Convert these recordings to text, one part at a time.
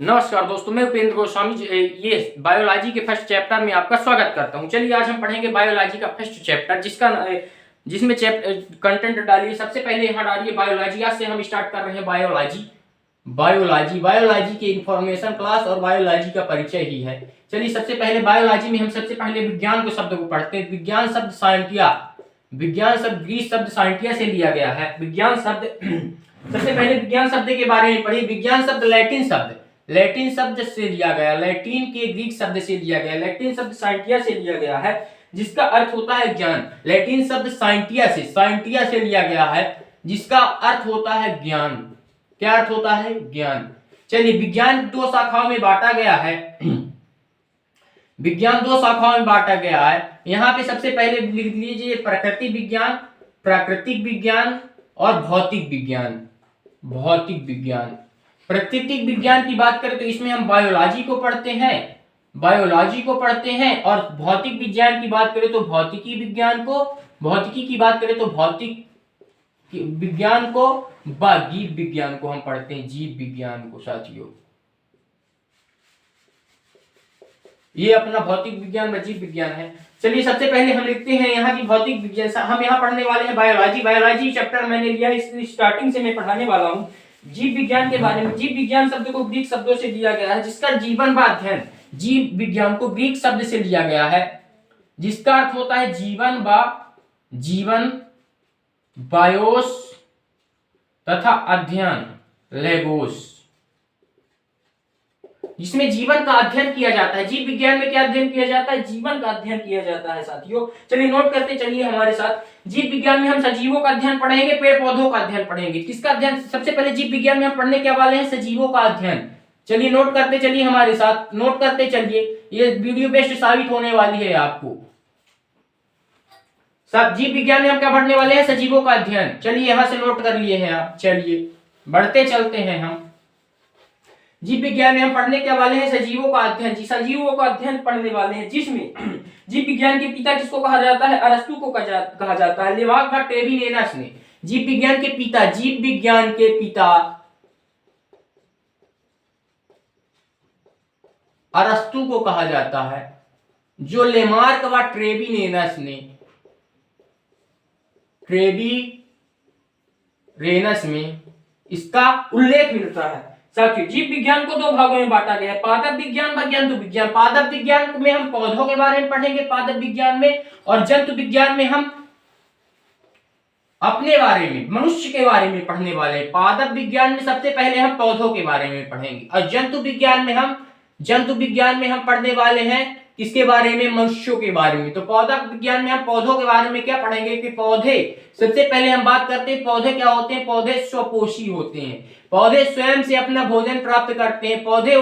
नमस्कार दोस्तों, मैं उपेंद्र गोस्वामी ये बायोलॉजी के फर्स्ट चैप्टर में आपका स्वागत करता हूं। चलिए आज हम पढ़ेंगे बायोलॉजी का फर्स्ट चैप्टर जिसमें कंटेंट डालिए। सबसे पहले यहाँ डालिए बायोलॉजी। आज से हम स्टार्ट कर रहे हैं बायोलॉजी के इंफॉर्मेशन क्लास और बायोलॉजी का परिचय ही है। चलिए सबसे पहले बायोलॉजी में हम सबसे पहले विज्ञान को शब्द को पढ़ते हैं। विज्ञान शब्द ग्रीक शब्द साइंटिया से लिया गया है। विज्ञान शब्द सबसे पहले विज्ञान शब्द के बारे में पढ़िए। विज्ञान शब्द लैटिन शब्द से लिया गया, लैटिन के ग्रीक शब्द से लिया गया, लैटिन शब्द साइंटिया से लिया गया है जिसका अर्थ होता है ज्ञान। लैटिन शब्द साइंटिया से लिया गया है जिसका अर्थ होता है ज्ञान। क्या अर्थ होता है? ज्ञान। चलिए विज्ञान दो शाखाओं में बांटा गया है। विज्ञान दो शाखाओं में बांटा गया है। यहाँ पे सबसे पहले लिख लीजिए प्राकृतिक विज्ञान और भौतिक विज्ञान। प्राकृतिक विज्ञान की बात करें तो इसमें हम बायोलॉजी को पढ़ते हैं और भौतिक विज्ञान की बात करें तो भौतिकी की बात करें तो भौतिक विज्ञान को जीव विज्ञान को हम पढ़ते हैं। जीव विज्ञान को साथियों, ये अपना भौतिक विज्ञान व जीव विज्ञान है। चलिए सबसे पहले हम लिखते हैं यहाँ की भौतिक विज्ञान। हम यहाँ पढ़ने वाले हैं बायोलॉजी चैप्टर मैंने लिया, इस स्टार्टिंग से मैं पढ़ाने वाला हूँ जीव विज्ञान के बारे में। जीव विज्ञान शब्द को ग्रीक शब्दों से लिया गया है जिसका जीवन व अध्ययन। जीव विज्ञान को ग्रीक शब्द से लिया गया है जिसका अर्थ होता है जीवन बायोस तथा अध्ययन लेगोस, जिसमें जीवन का अध्ययन किया जाता है। जीव विज्ञान में क्या अध्ययन किया जाता है? जीवन का अध्ययन किया जाता है साथियों। चलिए नोट करते चलिए हमारे साथ। जीव विज्ञान में हम सजीवों का अध्ययन पढ़ेंगे, पेड़ पौधों का अध्ययन पढ़ेंगे। किसका अध्ययन? सबसे पहले जीव विज्ञान में हम पढ़ने क्या वाले हैं? सजीवों का अध्ययन। चलिए नोट करते चलिए हमारे साथ, नोट करते चलिए। ये वीडियो बेस्ट साबित होने वाली है आपको। सब जीव विज्ञान में हम क्या पढ़ने वाले हैं? सजीवों का अध्ययन। चलिए यहां से नोट कर लिए हैं आप। चलिए बढ़ते चलते हैं हम। जीव विज्ञान में हम पढ़ने क्या वाले हैं? सजीवों का अध्ययन। सजीवों का अध्ययन पढ़ने वाले हैं जिसमें जीव विज्ञान के पिता किसको कहा जाता है? अरस्तु को कहा जाता है। लेवाक व ट्रेविनेनस ने जीव विज्ञान के पिता अरस्तु को कहा जाता है, जो लेमार्क व ट्रेविनेनस में इसका उल्लेख मिलता है। साथियों जीव विज्ञान को दो भागों में बांटा गया है, पादप विज्ञान व जंतु विज्ञान। पादप विज्ञान में हम पौधों के बारे में पढ़ेंगे पादप विज्ञान में, और जंतु विज्ञान में हम अपने बारे में, मनुष्य के बारे में पढ़ने वाले हैं। पादप विज्ञान में सबसे पहले हम पौधों के बारे में पढ़ेंगे और जंतु विज्ञान में हम पढ़ने वाले हैं किसके बारे में? मनुष्यों के बारे में। तो पादप विज्ञान में हम पौधों के बारे में क्या पढ़ेंगे कि पौधे, सबसे पहले हम बात करते हैं पौधे क्या होते हैं। पौधे स्वपोषी होते हैं, पौधे स्वयं से अपना भोजन प्राप्त करते हैं। पौधे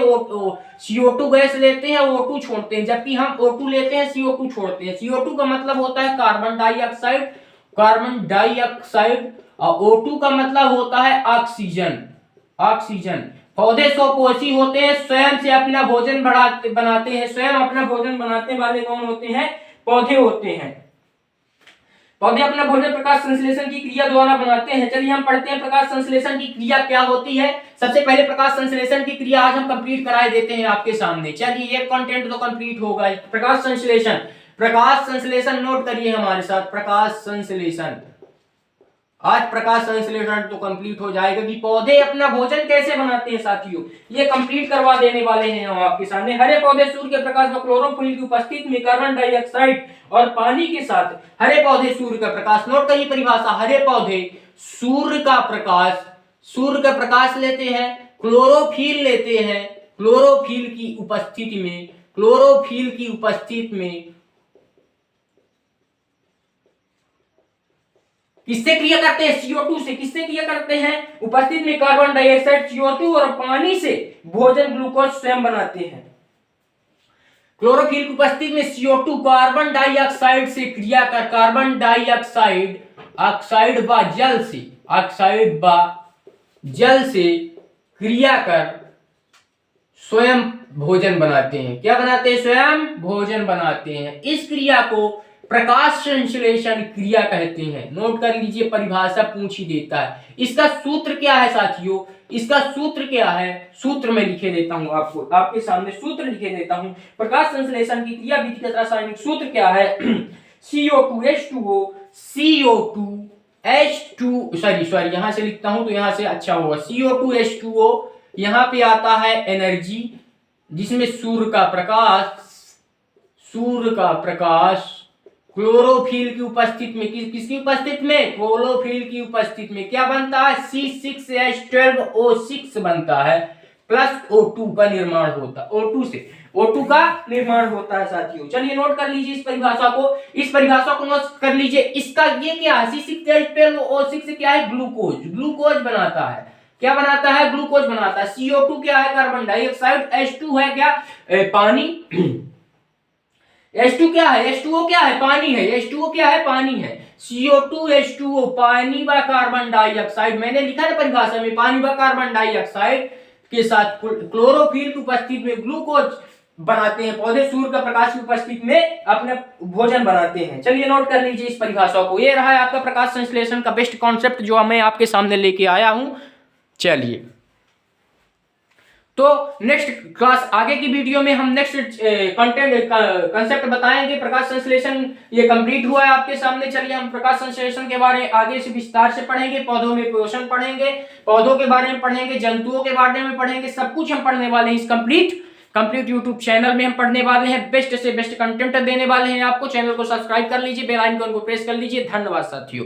CO2 गैस लेते हैं, O2 छोड़ते हैं, जबकि हम O2 लेते हैं, CO2 छोड़ते हैं। CO2 का मतलब होता है कार्बन डाइऑक्साइड और O2 का मतलब होता है ऑक्सीजन। पौधे स्वपोषी होते हैं, स्वयं से अपना भोजन बनाते हैं। स्वयं अपना भोजन बनाने वाले कौन होते हैं? पौधे होते हैं। पौधे अपना भोजन प्रकाश संश्लेषण की क्रिया द्वारा बनाते हैं। चलिए हम पढ़ते हैं प्रकाश संश्लेषण की क्रिया क्या होती है। सबसे पहले प्रकाश संश्लेषण की क्रिया आज हम कंप्लीट कराए देते हैं आपके सामने। चलिए एक कंटेंट तो कंप्लीट होगा। प्रकाश संश्लेषण नोट करिए हमारे साथ। आज प्रकाश संश्लेषण तो कंप्लीट हो जाएगा कि पौधे अपना भोजन कैसे बनाते हैं साथियों, ये कंप्लीट करवा देने वाले हैं हम आपके सामने। हरे पौधे सूर्य के प्रकाश व क्लोरोफिल की उपस्थिति में कार्बन डाइऑक्साइड और पानी के साथ, हरे पौधे सूर्य का प्रकाश, नोट करिए परिभाषा। हरे पौधे सूर्य का प्रकाश लेते हैं, क्लोरोफिल लेते हैं। क्लोरोफिल की उपस्थिति में किससे क्रिया करते हैं? CO2 से। किससे क्रिया करते हैं? उपस्थिति में कार्बन डाइऑक्साइड, CO2 और पानी से भोजन ग्लूकोज स्वयं बनाते हैं। क्लोरोफिल की उपस्थिति में CO2 कार्बन डाइऑक्साइड से क्रिया कर, कार्बन डाइऑक्साइड जल से क्रिया कर स्वयं भोजन बनाते हैं। क्या बनाते हैं? स्वयं भोजन बनाते हैं। इस क्रिया को प्रकाश संश्लेषण क्रिया कहते हैं। नोट कर लीजिए, परिभाषा पूछ ही देता है। इसका सूत्र क्या है साथियों, इसका सूत्र क्या है, सूत्र में लिखे देता हूं आपको, आपके सामने सूत्र लिखे देता हूं। प्रकाश संश्लेषण की क्रिया विधि का रासायनिक सूत्र क्या है CO2H2O, CO2H2 सॉरी यहां से लिखता हूं तो यहां से अच्छा होगा। CO2H2O, यहां पे आता है एनर्जी, जिसमें सूर्य का प्रकाश क्लोरोफिल की उपस्थिति में, किसकी उपस्थिति में, क्लोरोफिल की उपस्थिति में क्या बनता है, C6H12O6 बनता है, प्लस O2 का निर्माण होता है, O2 का निर्माण होता है साथियों। चलिए नोट कर लीजिए इस परिभाषा को नोट कर लीजिए। इसका ये क्या है, C6H12O6 क्या है, ग्लूकोज बनाता है। क्या बनाता है, ग्लूकोज बनाता है। CO2 क्या है, कार्बन डाइऑक्साइड। H2 है क्या, पानी। H2 क्या है, H2O क्या है, पानी है। H2O क्या है, पानी है। CO2 H2O पानी व कार्बन डाइऑक्साइड, मैंने लिखा ना परिभाषा में, पानी व कार्बन डाइऑक्साइड के साथ क्लोरोफिल की उपस्थिति में ग्लूकोज बनाते हैं पौधे, सूर्य का प्रकाश की उपस्थिति में अपने भोजन बनाते हैं। चलिए नोट कर लीजिए इस परिभाषा को। ये रहा है आपका प्रकाश संश्लेषण का बेस्ट कॉन्सेप्ट जो मैं आपके सामने लेके आया हूं। चलिए तो नेक्स्ट क्लास, आगे की वीडियो में हम नेक्स्ट कंसेप्ट बताएंगे। प्रकाश संश्लेषण ये कंप्लीट हुआ है आपके सामने। चलिए हम प्रकाश संश्लेषण के बारे में आगे से विस्तार से पढ़ेंगे। पौधों में पोषण पढ़ेंगे, पौधों के बारे में पढ़ेंगे, जंतुओं के बारे में पढ़ेंगे, सब कुछ हम पढ़ने वाले हैं इस कंप्लीट यूट्यूब चैनल में। हम पढ़ने वाले हैं, बेस्ट से बेस्ट कंटेंट देने वाले हैं आपको। चैनल को सब्सक्राइब कर लीजिए, बेल आइकन को प्रेस कर लीजिए। धन्यवाद साथियों।